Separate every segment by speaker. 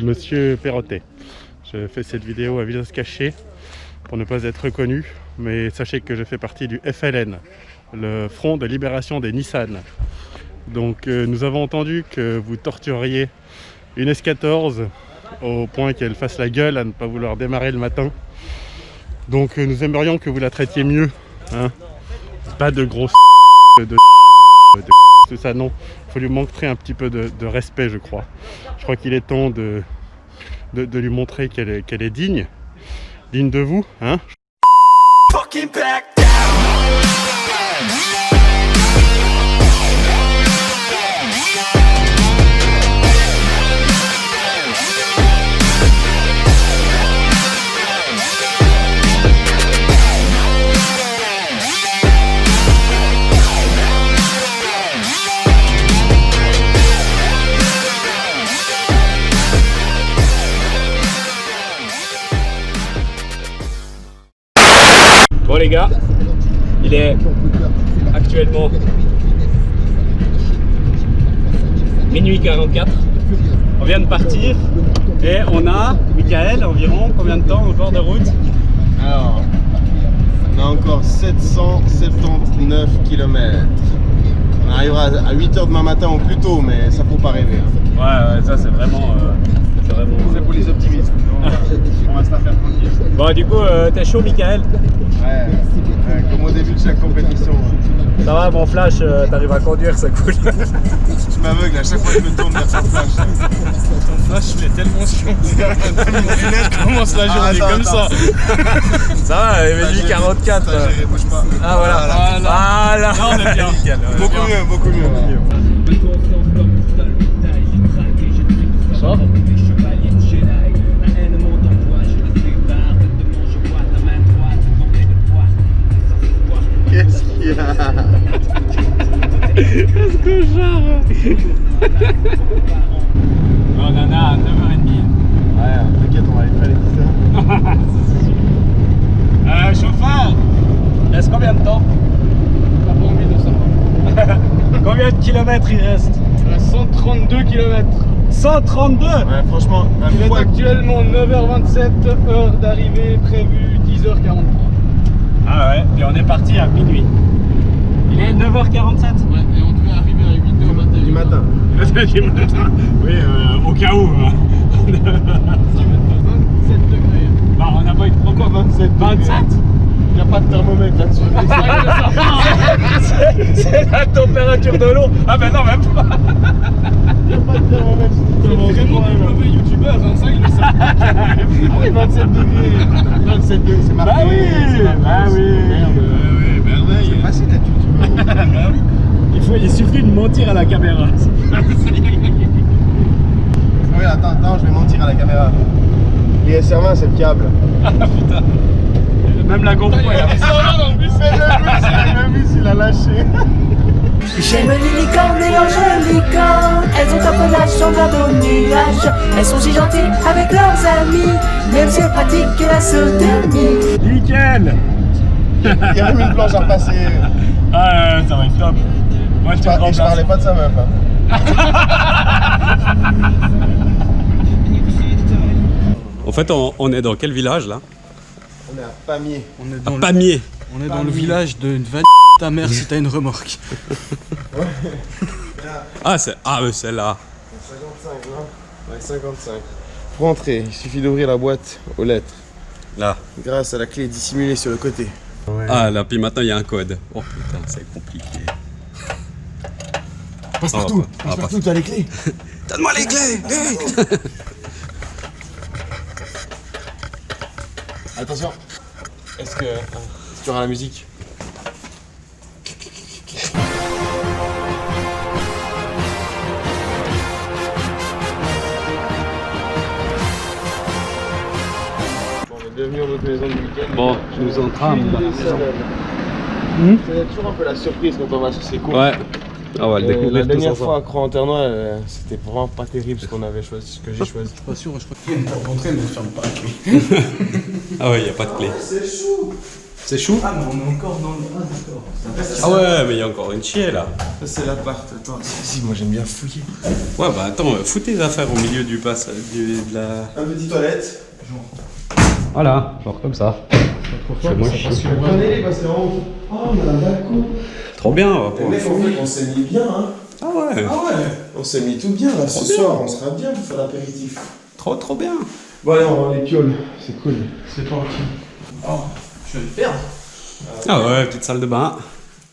Speaker 1: Monsieur Perrotet. Je fais cette vidéo à visage caché pour ne pas être reconnu, mais sachez que je fais partie du FLN, le Front de Libération des Nissan. Donc nous avons entendu que vous tortureriez une S14 au point qu'elle fasse la gueule à ne pas vouloir démarrer le matin. Donc nous aimerions que vous la traitiez mieux, hein. Pas de gros de tout ça, non. Il faut lui montrer un petit peu de respect, je crois. Je crois qu'il est temps de lui montrer qu'elle est digne de vous, hein.
Speaker 2: Bon les gars, il est actuellement minuit 44, on vient de partir et on a, Michael, environ combien de temps au bord de route?
Speaker 3: Alors, on a encore 779 km. On arrivera à 8h demain matin ou plus tôt, mais ça faut pas rêver.
Speaker 2: Ouais, ça c'est vraiment...
Speaker 3: C'est pour les optimistes. On va se la faire tranquille.
Speaker 2: Bon du coup, t'es chaud Michael?
Speaker 3: Ouais, comme au début de chaque compétition.
Speaker 2: Ça va, mon flash, t'arrives à conduire, c'est cool.
Speaker 3: Tu m'aveugles à chaque fois que je me tourne vers son flash.
Speaker 4: Ton flash, il est tellement chiant. Mon lunette commence la journée comme ça.
Speaker 2: Ça va, il est minuit 44.
Speaker 3: Bouge pas.
Speaker 2: Ah voilà. Voilà.
Speaker 4: Là, on est bien.
Speaker 2: Nickel, ouais.
Speaker 3: Beaucoup mieux.
Speaker 2: Ça va?
Speaker 3: Qu'est-ce qu'il y a?
Speaker 2: Qu'est-ce que genre? On en a à 9h30.
Speaker 3: Ouais, t'inquiète, on va aller faire les ça.
Speaker 2: Chauffeur, reste combien de temps?
Speaker 4: Pas envie de savoir.
Speaker 2: Combien de kilomètres il reste?
Speaker 4: 132 km.
Speaker 2: 132?
Speaker 3: Ouais, franchement,
Speaker 4: Il est actuellement 9h27, heure d'arrivée prévue 10h43.
Speaker 2: Ah ouais, puis on est parti à minuit. Il est 9h47.
Speaker 4: Ouais, et on devait arriver à 8h21.
Speaker 3: du matin.
Speaker 2: Du matin. Oui, au cas où.
Speaker 4: 27 degrés.
Speaker 2: Bah, on n'a pas eu de
Speaker 3: Pourquoi 27
Speaker 2: 27?
Speaker 3: Il n'y a pas de thermomètre là-dessus.
Speaker 2: C'est la température de l'eau. Ah ben non, même pas.
Speaker 3: Il n'y a pas de thermomètre.
Speaker 4: C'est vraiment un mauvais youtubeur, hein, ça il le sait.
Speaker 3: Ah oui, 27 degrés. 27 degrés, c'est marqué.
Speaker 2: Bah oui, bah oui.
Speaker 3: Merde.
Speaker 4: Merveille.
Speaker 3: C'est facile d'être youtubeur.
Speaker 2: Il suffit de mentir à la caméra.
Speaker 3: Oui, attends, je vais mentir à la caméra. l'ISR20, c'est fiable.
Speaker 2: Ah putain. Même la GoPro, elle a fait ça.
Speaker 3: Le bus, il a lâché.
Speaker 5: J'aime les licornes et leurs jolies cornes. Elles ont un pelage semblable aux nuages. Elles sont si gentilles avec leurs amis, même si elles pratiquent la sodomie.
Speaker 2: Nickel.
Speaker 3: Il y a même une planche à repasser.
Speaker 2: Ah ça va être top. Moi
Speaker 3: Je parlais pas de sa meuf. Hein.
Speaker 2: En fait, on est dans quel village là?
Speaker 3: On est à Pamiers.
Speaker 4: On est
Speaker 2: À
Speaker 4: dans,
Speaker 2: Pamiers.
Speaker 4: on est dans le village de Van ta mère si t'as une remorque.
Speaker 2: Ah, c'est celle-là.
Speaker 3: 55, non? Ouais, 55. Pour entrer, il suffit d'ouvrir la boîte aux lettres.
Speaker 2: Là.
Speaker 3: Grâce à la clé dissimulée sur le côté.
Speaker 2: Ah là, puis maintenant il y a un code. Oh putain, c'est compliqué.
Speaker 3: Passe
Speaker 2: partout,
Speaker 3: t'as les clés.
Speaker 2: Donne-moi les clés, vite.
Speaker 3: Attention. Est-ce que tu auras la musique? Bienvenue dans notre maison de week-end.
Speaker 2: Bon, je nous entrame dans la maison.
Speaker 3: C'est toujours un peu la surprise quand on va sur ces cours.
Speaker 2: Ouais. Ah, on va le découvrir
Speaker 3: La
Speaker 2: tous
Speaker 3: dernière
Speaker 2: ensemble.
Speaker 3: fois à Croix-en-Ternois, c'était vraiment pas terrible ce qu'on avait choisi, ce que j'ai choisi.
Speaker 4: Pas sûr, je crois qu'il pour rentrer, mais ne ferme pas la clé.
Speaker 2: Ah ouais, il n'y a pas de clé.
Speaker 3: C'est chou.
Speaker 2: C'est chou?
Speaker 4: Ah, mais on est encore dans le. Ah, d'accord.
Speaker 2: Ah ouais, mais il y a encore une chier là.
Speaker 3: Ça c'est l'appart. Attends, si, moi j'aime bien fouiller.
Speaker 2: Ouais, bah attends, fous tes affaires au milieu du pass, de la...
Speaker 3: Un petit toilette.
Speaker 2: Voilà, genre comme ça. C'est moche.
Speaker 3: Prenez-les, c'est en haut. Oh, on a un balcon.
Speaker 2: Trop bien, on va
Speaker 3: Les
Speaker 2: pouvoir
Speaker 3: mecs, en
Speaker 2: fouiller.
Speaker 3: fait, on s'est mis bien, hein.
Speaker 2: Ah ouais,
Speaker 3: On s'est mis tout bien, là. Ce soir, on sera bien pour faire l'apéritif.
Speaker 2: trop bien.
Speaker 3: Bon, allez, on va les pioles. C'est cool.
Speaker 4: C'est pas utile. Oh, je vais le perdre.
Speaker 2: Ah ouais, petite salle de bain.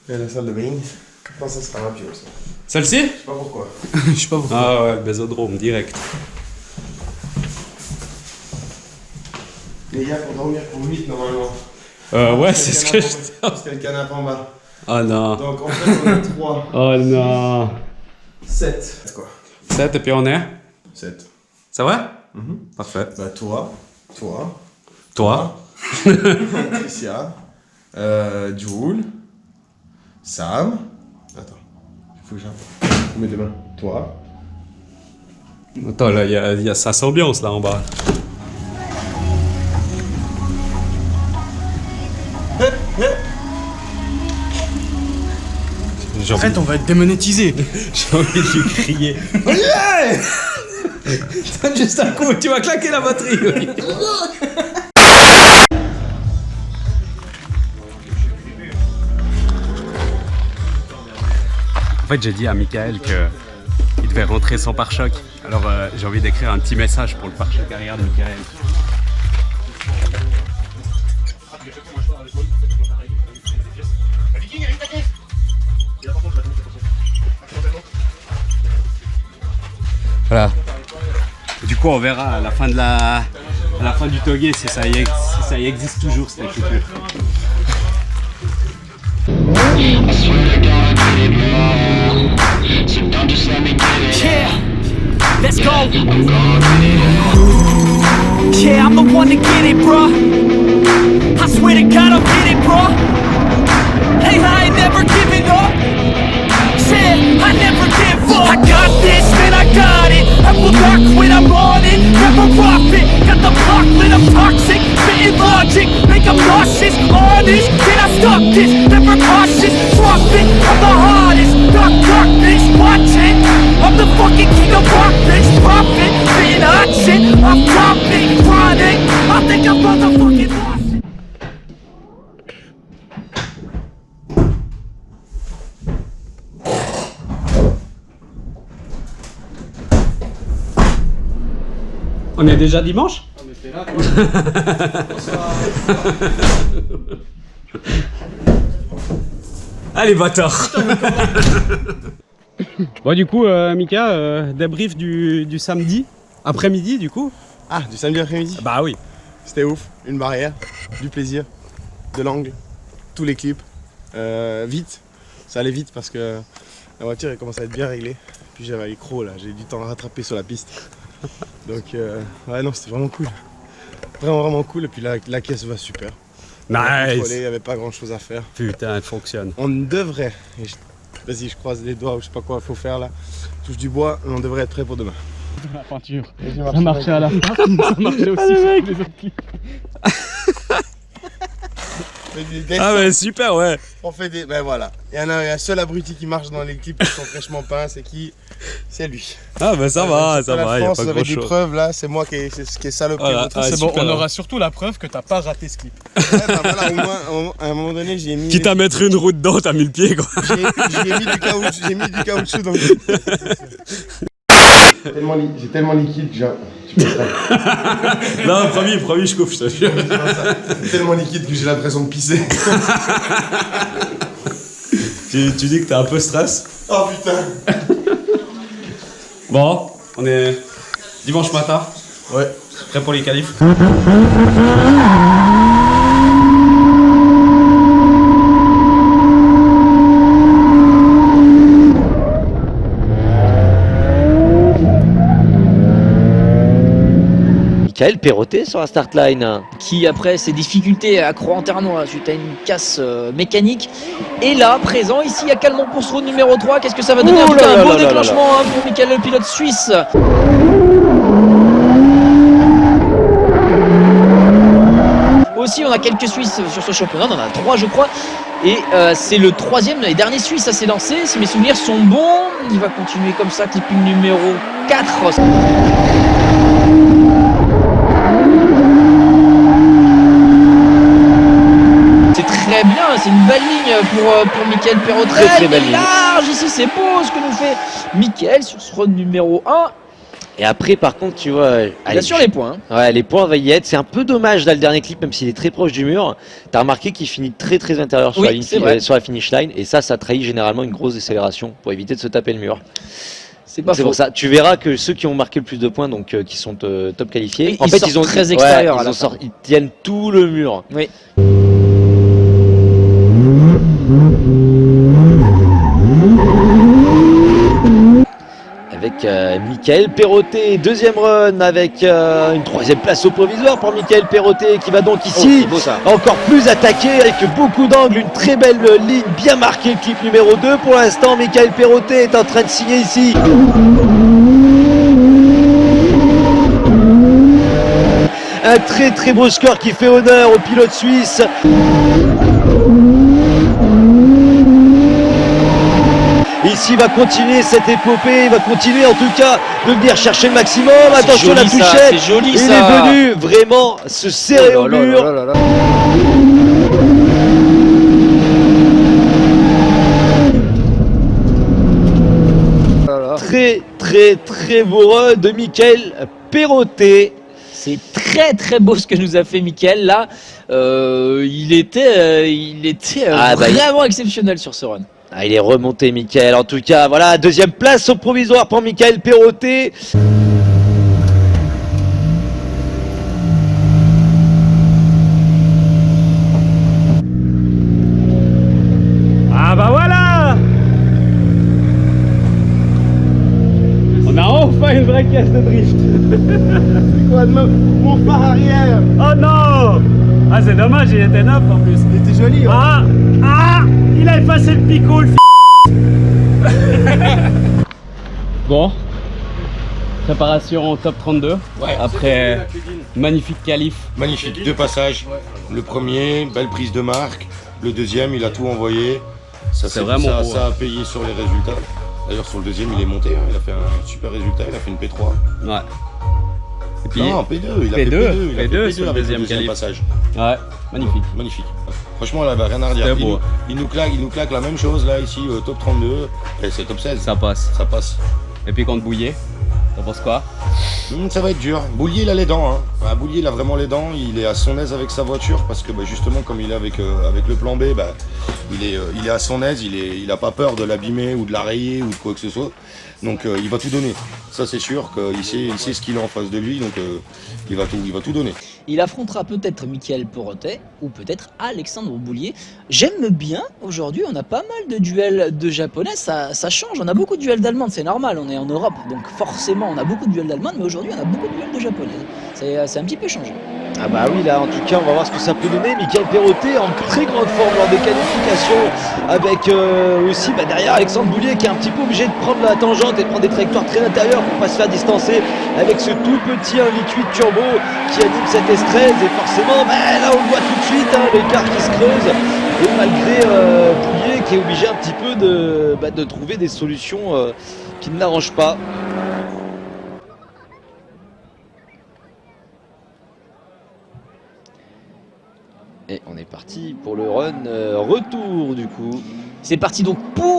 Speaker 3: Et la salle de bain. Je pense que ça sera un piole, ça.
Speaker 2: Celle-ci?
Speaker 3: Je sais pas pourquoi.
Speaker 4: Je sais pas pourquoi.
Speaker 2: Ah ouais, bésodrome, direct.
Speaker 3: Les gars, pour dormir pour 8 normalement.
Speaker 2: Ouais, c'est ce que je...
Speaker 3: Parce qu'il y a le canapé en bas.
Speaker 2: Oh non.
Speaker 3: Donc en fait, on a 3,
Speaker 2: Oh non.
Speaker 3: 7. Quoi
Speaker 2: 7 et puis on est?
Speaker 3: 7.
Speaker 2: Ça va? Parfait.
Speaker 3: Bah, toi,
Speaker 2: Toi?
Speaker 3: Tricia, Jules, Sam. Attends, il faut que j'apprenne. Mets deux mains. Toi.
Speaker 2: Attends, là, il y a sa ambiance là en bas. J'ai envie,
Speaker 4: Arrête, on va être démonétisé.
Speaker 2: j'ai envie de lui crier. Donne juste un coup, tu vas claquer la batterie. Oui. En fait, j'ai dit à Michael qu'il devait rentrer sans pare-choc. Alors, j'ai envie d'écrire un petit message pour le pare-choc arrière de Michael. Voilà. Du coup, on verra à la fin du toguet si ça y existe toujours cette écriture.
Speaker 5: Yeah, let's go. Yeah, I'm the one to get it, bruh. I swear to God, I'll get it, bruh. Hey, I ain't never giving up. Said I never give up. I got this, man, I got it. I will not quit, I'm on it. Never profit. Got the block lit, I'm toxic. Spitting logic, make them nauseous. Honest, can I stop this? Never cautious. Drop it, I'm the hardest. Darkness, watching. I'm the fucking king of rock, bitch. Profit, spitting hot shit. I'm dropping, chronic. I think I'm motherfucking lost.
Speaker 2: On est déjà dimanche?
Speaker 4: On était là,
Speaker 2: Allez, bâtard. Bon, du coup, Mika, débrief du samedi, après-midi, du coup.
Speaker 3: Ah, du samedi après-midi.
Speaker 2: Bah oui.
Speaker 3: C'était ouf. Une barrière, du plaisir, de l'angle, tous les clips. Vite. Ça allait vite parce que la voiture elle commence à être bien réglée. Puis j'avais les crocs là, j'ai du temps à rattraper sur la piste. Donc ouais non, c'était vraiment cool. Vraiment cool. Et puis la caisse va super. Il
Speaker 2: Nice.
Speaker 3: n'y avait pas grand chose à faire.
Speaker 2: Putain, elle fonctionne.
Speaker 3: On devrait, vas-y je croise les doigts ou je sais pas quoi il faut faire là. Touche du bois, on devrait être prêt pour demain.
Speaker 4: la peinture. Ça marchait à la fin, ça marchait aussi sur les autres clips.
Speaker 2: Ah ouais, super, ouais.
Speaker 3: On fait des... Ben voilà. Il y en a un seul abruti qui marche dans les clips qui sont fraîchement peints, c'est qui? C'est lui.
Speaker 2: Ah bah ça va, ça va, il y a pas
Speaker 3: vous avez
Speaker 2: grand
Speaker 3: des
Speaker 2: chose.
Speaker 3: preuves là, c'est moi qui ai salopé
Speaker 2: Voilà,
Speaker 3: votre
Speaker 2: ah,
Speaker 4: C'est bon,
Speaker 2: super.
Speaker 4: on aura surtout la preuve que t'as pas raté ce clip.
Speaker 3: Ouais, bah voilà, au moins, à un moment donné, j'ai mis...
Speaker 2: Quitte à mettre une roue dedans, t'as mis le pied, quoi.
Speaker 3: J'ai mis du caoutchouc dans le... J'ai tellement liquide que j'ai...
Speaker 2: Non, promis, je coupe, je te jure.
Speaker 3: C'est tellement liquide que j'ai l'impression de pisser.
Speaker 2: Tu dis que t'es un peu stress.
Speaker 3: Oh putain.
Speaker 2: Bon, on est dimanche matin.
Speaker 3: Ouais.
Speaker 2: Prêt pour les qualifs.
Speaker 6: Michael Perrotet sur la start line.
Speaker 7: Qui après ses difficultés à Croix-en-Ternois suite à une casse mécanique est là, présent ici à Calmont pour ce round numéro 3. Qu'est-ce que ça va donner? En tout cas, un beau déclenchement pour Michael, le pilote suisse. Aussi, on a quelques Suisses sur ce championnat, on en a 3 je crois, et c'est le 3e et dernier Suisse à s'est lancé, si mes souvenirs sont bons. Il va continuer comme ça, clipping numéro 4. C'est très bien, c'est une belle ligne pour Michael Perrotet.
Speaker 6: Très belle ligne.
Speaker 7: Large ici, c'est beau ce que nous fait Michael sur ce run numéro 1.
Speaker 6: Et après, par contre, tu vois,
Speaker 7: Bien sûr les points.
Speaker 6: Ouais, les points vont y être. C'est un peu dommage là le dernier clip, même s'il est très proche du mur. T'as remarqué qu'il finit très intérieur sur,
Speaker 7: Oui,
Speaker 6: sur la finish line, et ça trahit généralement une grosse décélération pour éviter de se taper le mur.
Speaker 7: C'est pas faux.
Speaker 6: Pour ça. Tu verras que ceux qui ont marqué le plus de points, donc qui sont top qualifiés,
Speaker 7: Oui, ils sortent très extérieurs à la fin.
Speaker 6: ils tiennent tout le mur.
Speaker 7: Oui.
Speaker 6: Avec Michael Perrotet, deuxième run avec une 3e place au provisoire pour Michael Perrotet qui va donc ici
Speaker 7: beau, ça.
Speaker 6: encore plus attaquer avec beaucoup d'angles, une très belle ligne bien marquée, clip numéro 2 pour l'instant. Michael Perrotet est en train de signer ici. Un très beau score qui fait honneur au pilote suisse. Ici, il va continuer cette épopée, il va continuer en tout cas de venir chercher le maximum. Attention la touchette,
Speaker 7: c'est joli,
Speaker 6: il
Speaker 7: ça.
Speaker 6: est venu vraiment se serrer au mur. Très beau run de Michael Perrotet.
Speaker 7: C'est très beau ce que nous a fait Michael là. Il était vraiment exceptionnel sur ce run.
Speaker 6: Ah, il est remonté Michael, en tout cas voilà, deuxième place au provisoire pour Michael Perrotet.
Speaker 2: Ah bah voilà, on a enfin une vraie caisse de drift.
Speaker 3: C'est quoi de mon phare arrière?
Speaker 2: Oh non. Ah c'est dommage, il était neuf en plus.
Speaker 3: Il était joli.
Speaker 2: Ah il a effacé le picot, le Bon, préparation au top 32, après magnifique qualif.
Speaker 8: Magnifique, 2 passages. Le premier, belle prise de marque. Le deuxième, il a tout envoyé.
Speaker 2: C'est vraiment beau,
Speaker 8: ça a payé sur les résultats. D'ailleurs, sur le deuxième, il est monté. Il a fait un super résultat. Il a fait une P3.
Speaker 2: Ouais. Et puis,
Speaker 8: non, P2. Il a fait
Speaker 2: P2,
Speaker 8: P2. Il a fait
Speaker 2: P2 sur le
Speaker 8: avec
Speaker 2: deuxième qualif.
Speaker 8: passage.
Speaker 2: Ouais, magnifique.
Speaker 8: Magnifique. Franchement, là, il n'y avait rien à redire.
Speaker 2: Beau.
Speaker 8: Il nous claque la même chose là, ici, au top 32. Et c'est top 16.
Speaker 2: Ça passe.
Speaker 8: Ça passe.
Speaker 2: Et puis contre Bouillet, t'en penses quoi?
Speaker 8: Ça va être dur. Boulier, il a les dents. Hein. Ah, Boulier, il a vraiment les dents. Il est à son aise avec sa voiture parce que justement, comme il est avec le plan B, il est à son aise. Il n'a pas peur de l'abîmer ou de la rayer ou de quoi que ce soit. Donc il va tout donner. Ça c'est sûr qu'il sait ce qu'il a en face de lui. Donc il va tout donner.
Speaker 7: Il affrontera peut-être Michael Perrotet ou peut-être Alexandre Boulier. J'aime bien, aujourd'hui on a pas mal de duels de japonais, ça change, on a beaucoup de duels d'allemandes, c'est normal, on est en Europe, donc forcément on a beaucoup de duels d'allemandes, mais aujourd'hui on a beaucoup de duels de japonaises. C'est un petit peu changé.
Speaker 6: Ah bah oui, là en tout cas on va voir ce que ça peut donner. Michael Perrotet en très grande forme lors des qualifications, avec aussi derrière Alexandre Boulier qui est un petit peu obligé de prendre la tangente et de prendre des trajectoires très intérieures pour pas se faire distancer avec ce tout petit 1.8 turbo qui anime cette S13, et forcément là on le voit tout de suite, l'écart qui se creuse, et malgré Boulier qui est obligé un petit peu de trouver des solutions qui ne l'arrangent pas. Et on est parti pour le run retour du coup.
Speaker 7: C'est parti donc pour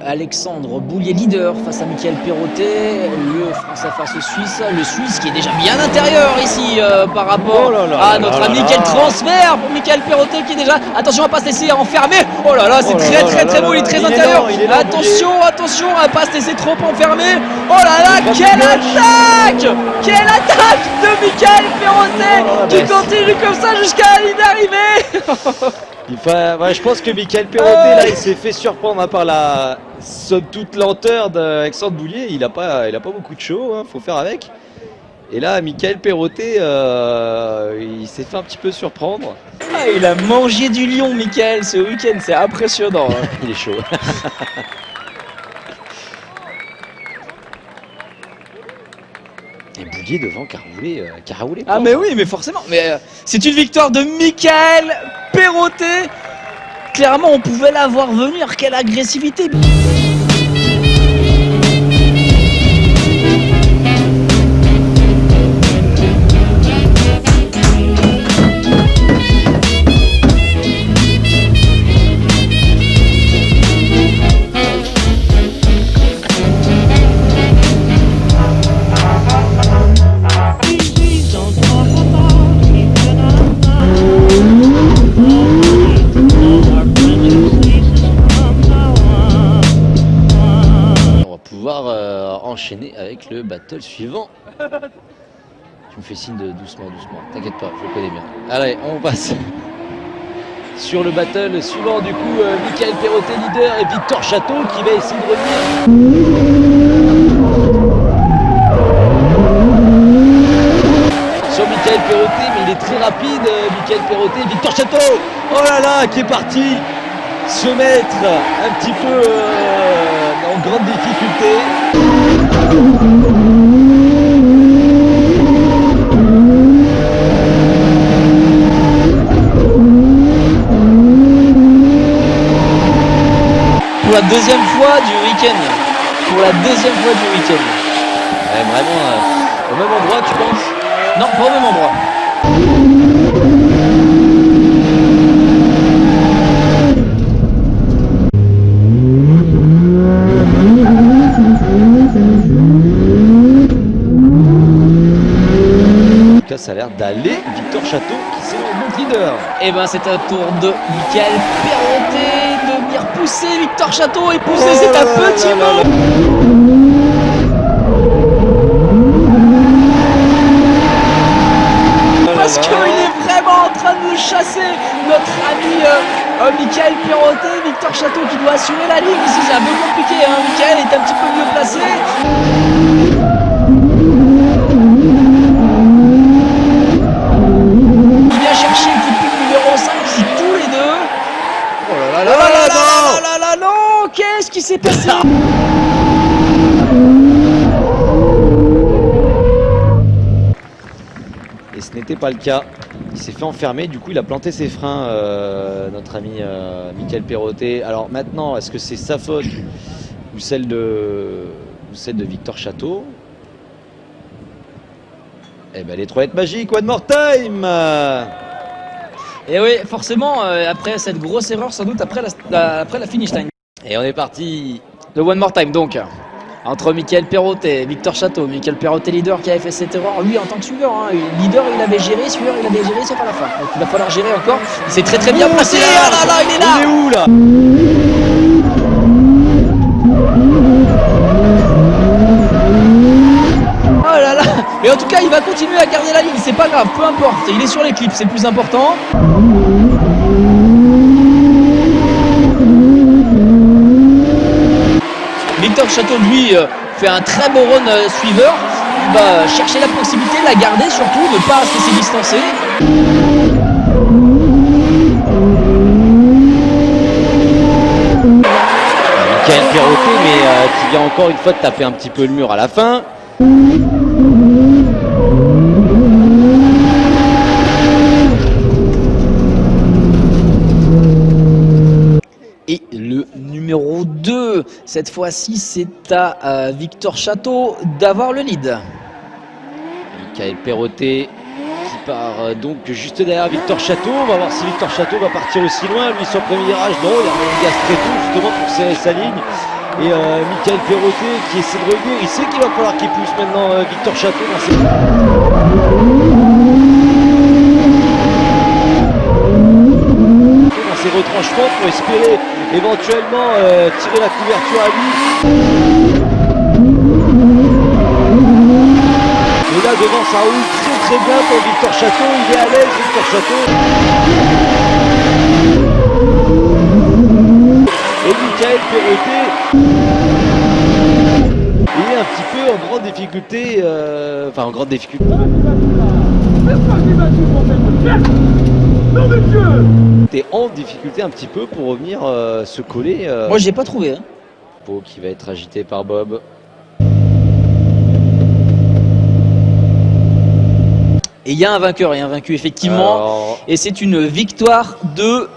Speaker 7: Alexandre Boulier, leader face à Michael Perrotet, le France face au Suisse, le Suisse qui est déjà bien intérieur ici par rapport à notre ami. Quel transfert pour Michael Perrotet qui est déjà, attention à pas se laisser enfermer. Oh là là, c'est très beau, il est très intérieur. Attention à pas se laisser trop enfermer. Oh là là, quelle attaque de Michael Perrotet qui continue comme ça jusqu'à la ligne d'arrivée.
Speaker 6: Je pense que Michael Perrotet là il s'est fait surprendre par la somme toute lenteur d'Alexandre Boulier. Il a pas beaucoup de show, faut faire avec. Et là, Mickaël Perrottet, il s'est fait un petit peu surprendre.
Speaker 7: Ah, il a mangé du lion, Mickaël, ce week-end, c'est impressionnant. Hein.
Speaker 6: Il est chaud. Et Boulier devant qui a roulé.
Speaker 7: Ah mais oui, mais forcément. Mais c'est une victoire de Mickaël Perrottet. Clairement, on pouvait la voir venir. Quelle agressivité.
Speaker 6: Enchaîner avec le battle suivant. Tu me fais signe de doucement, t'inquiète pas, je le connais bien. Allez, on passe sur le battle suivant, du coup, Mickaël Perrottet leader et Victor Château qui va essayer de revenir. Sur Mickaël Perrottet, mais il est très rapide, Mickaël Perrottet, Victor Château, oh là là, qui est parti se mettre un petit peu en grande difficulté.
Speaker 7: Pour la deuxième fois du week-end.
Speaker 6: Ouais, vraiment, au même endroit, tu penses?
Speaker 7: Non, pas au même endroit.
Speaker 6: Ça a l'air d'aller. Victor Château qui s'est en leader.
Speaker 7: Et ben c'est un tour de Mickaël Perrottet de venir pousser Victor Château et pousser, c'est un petit mot. Parce qu'il est vraiment en train de chasser notre ami Mickaël Perrottet. Victor Château qui doit assurer la ligne. Ici c'est un peu compliqué, hein. Mickaël est un petit peu mieux placé. Qu'est-ce qui s'est passé?
Speaker 6: Et ce n'était pas le cas. Il s'est fait enfermer, du coup il a planté ses freins, notre ami Mickaël Perrottet. Alors maintenant, est-ce que c'est sa faute ou celle de Victor Château? Eh ben les 3 lettres magiques, one more time.
Speaker 7: Et oui, forcément, après cette grosse erreur, sans doute après la finish line.
Speaker 6: Et on est parti.
Speaker 7: Le one more time donc. Entre Mickaël Perrottet et Victor Château. Mickaël Perrottet leader qui avait fait cette erreur, lui en tant que suiveur. Hein. Leader il avait géré, suiveur il avait géré, sauf à la fin. Donc il va falloir gérer encore. C'est très très bien passé. Ah là là, il est là.
Speaker 6: On est où là?
Speaker 7: Oh là là. Mais en tout cas il va continuer à garder la ligne, c'est pas grave, peu importe. Il est sur les clips, c'est le plus important. Victor Château, lui, fait un très beau run suiveur. Il va chercher la proximité, la garder surtout, ne pas se laisser distancer.
Speaker 6: Mickaël Perrottet, mais qui vient encore une fois de taper un petit peu le mur à la fin.
Speaker 7: Et le numéro 2, cette fois-ci, c'est à Victor Château d'avoir le lead.
Speaker 6: Mickaël Perrottet qui part donc juste derrière Victor Château. On va voir si Victor Château va partir aussi loin. Lui, sur le premier virage, non, il a mis un gaz très tôt justement pour serrer sa ligne. Et Mickaël Perrottet qui essaie de revenir. Il sait qu'il va falloir qu'il pousse maintenant Victor Château dans ses... ses retranchements pour espérer éventuellement tirer la couverture à lui. Et là devant ça roule très très bien pour Victor Château, il est à l'aise Victor Château. Et Mickaël Perrottet, il est un petit peu en grande difficulté, enfin en grande difficulté. T'es en difficulté un petit peu pour revenir se coller.
Speaker 7: Moi, je l'ai pas trouvé. Hein.
Speaker 6: Pau qui va être agité par Bob.
Speaker 7: Et il y a un vainqueur et un vaincu, effectivement.
Speaker 6: Alors...
Speaker 7: Et c'est une victoire de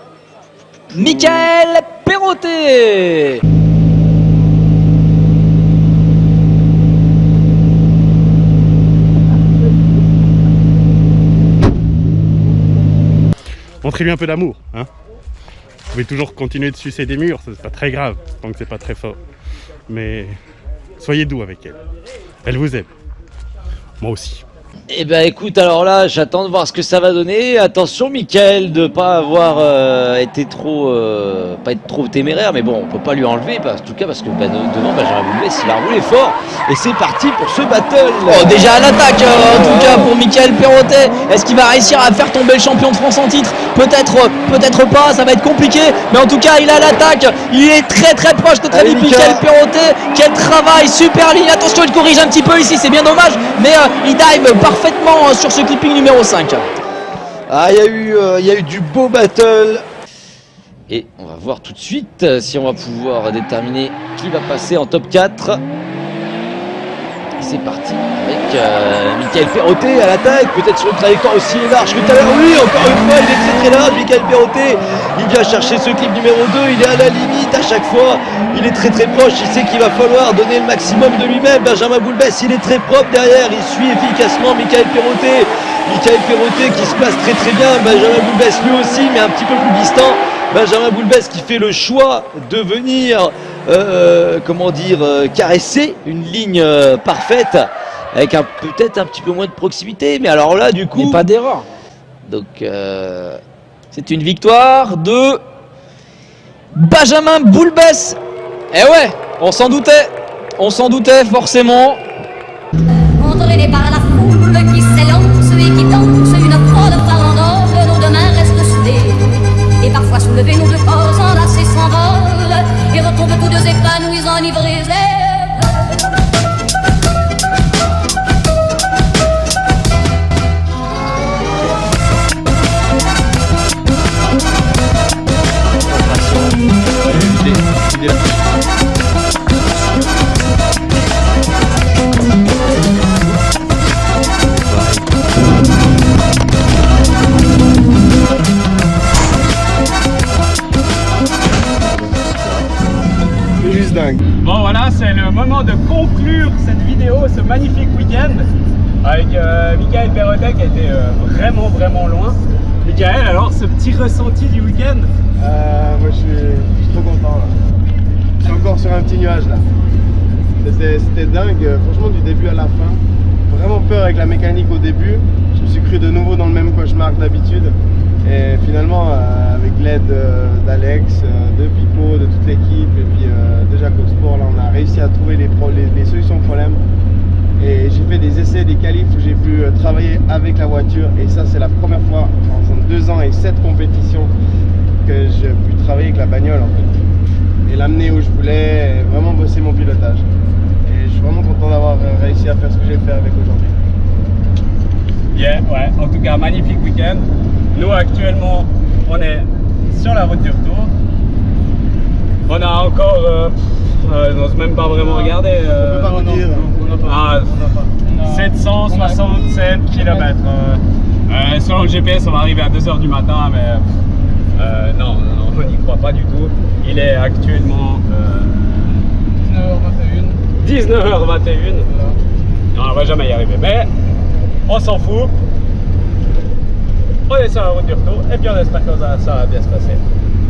Speaker 7: Mickaël Perrotet.
Speaker 1: Montrez-lui un peu d'amour, hein. Vous pouvez toujours continuer de sucer des murs, c'est pas très grave, tant que c'est pas très fort. Mais soyez doux avec elle. Elle vous aime. Moi aussi.
Speaker 6: Eh ben écoute, alors là, j'attends de voir ce que ça va donner. Attention, Mickaël, de pas avoir été trop, pas être trop téméraire, mais bon, on peut pas lui enlever, en tout cas parce que devant Benjamin Boulbès, il a roulé fort. Et c'est parti pour ce battle.
Speaker 7: Oh, déjà à l'attaque, en tout cas pour Mickaël Perrotet. Est-ce qu'il va réussir à faire tomber le champion de France en titre? Peut-être pas, ça va être compliqué. Mais en tout cas, il a l'attaque. Il est très proche, notre ami Mickaël Perrotet. Quel travail, super ligne. Attention, il corrige un petit peu ici, c'est bien dommage. Mais il dive parfaitement sur ce clipping numéro 5.
Speaker 6: Ah, il y a eu du beau battle. Et on va voir tout de suite si on va pouvoir déterminer qui va passer en top 4. C'est parti avec Mickaël Perrotet à l'attaque, peut-être sur une trajectoire aussi large que tout à l'heure. Oui, encore une fois, il est très large, Mickaël Perrotet. Il vient chercher ce clip numéro 2, il est à la limite à chaque fois. Il est très proche, il sait qu'il va falloir donner le maximum de lui-même. Benjamin Boulbès, il est très propre derrière, il suit efficacement Mickaël Perrotet. Mickaël Perrotet qui se place très bien, Benjamin Boulbès lui aussi, mais un petit peu plus distant. Benjamin Boulbès qui fait le choix de venir caresser une ligne parfaite avec peut-être un petit peu moins de proximité, mais alors là du coup
Speaker 7: Mais pas d'erreur.
Speaker 6: Donc
Speaker 7: c'est une victoire de Benjamin Boulbès. Eh ouais, on s'en doutait forcément.
Speaker 9: Entraînés par la foule qui s'élance et qui danse une folle farandole, nos deux mains restent soudées. Et parfois soulevés, nos deux corps enlacés s'envolent et retombent tous deux épanouis, enivrés.
Speaker 2: Bon voilà, c'est le moment de conclure cette vidéo, ce magnifique week-end avec Mickaël Perrotet qui a été vraiment loin. Mickaël, alors ce petit ressenti du week-end?
Speaker 3: Moi je suis trop content là. Je suis encore sur un petit nuage là. C'était dingue, franchement du début à la fin. Vraiment peur avec la mécanique au début. Je me suis cru de nouveau dans le même cauchemar que d'habitude. Et finalement, avec l'aide d'Alex, de Pipo, de toute l'équipe, et puis de Jacob Sport, là, on a réussi à trouver les solutions aux problèmes. Et j'ai fait des essais, des qualifs où j'ai pu travailler avec la voiture. Et ça, c'est la première fois en 2 ans et 7 compétitions que j'ai pu travailler avec la bagnole en fait. Et l'amener où je voulais, et vraiment bosser mon pilotage. Et je suis vraiment content d'avoir réussi à faire ce que j'ai fait avec aujourd'hui.
Speaker 2: Yeah, ouais, en tout cas, magnifique week-end. Nous, actuellement, on est sur la route du retour. On a encore, on n'ose même pas vraiment regarder.
Speaker 3: On peut pas redire.
Speaker 2: 767 km. Selon le GPS, on va arriver à 2 h du matin, mais non, on n'y croit pas du tout. Il est actuellement 19h21. Non, on va jamais y arriver, mais on s'en fout. On est sur la route du retour et puis on espère que ça va bien se passer.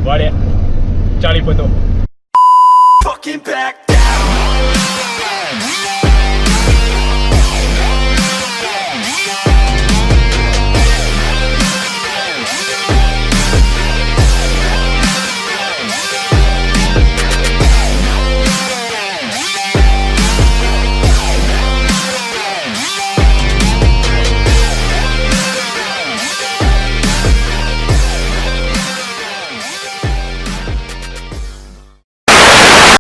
Speaker 2: Bon allez, ciao les potos.
Speaker 5: Fucking back.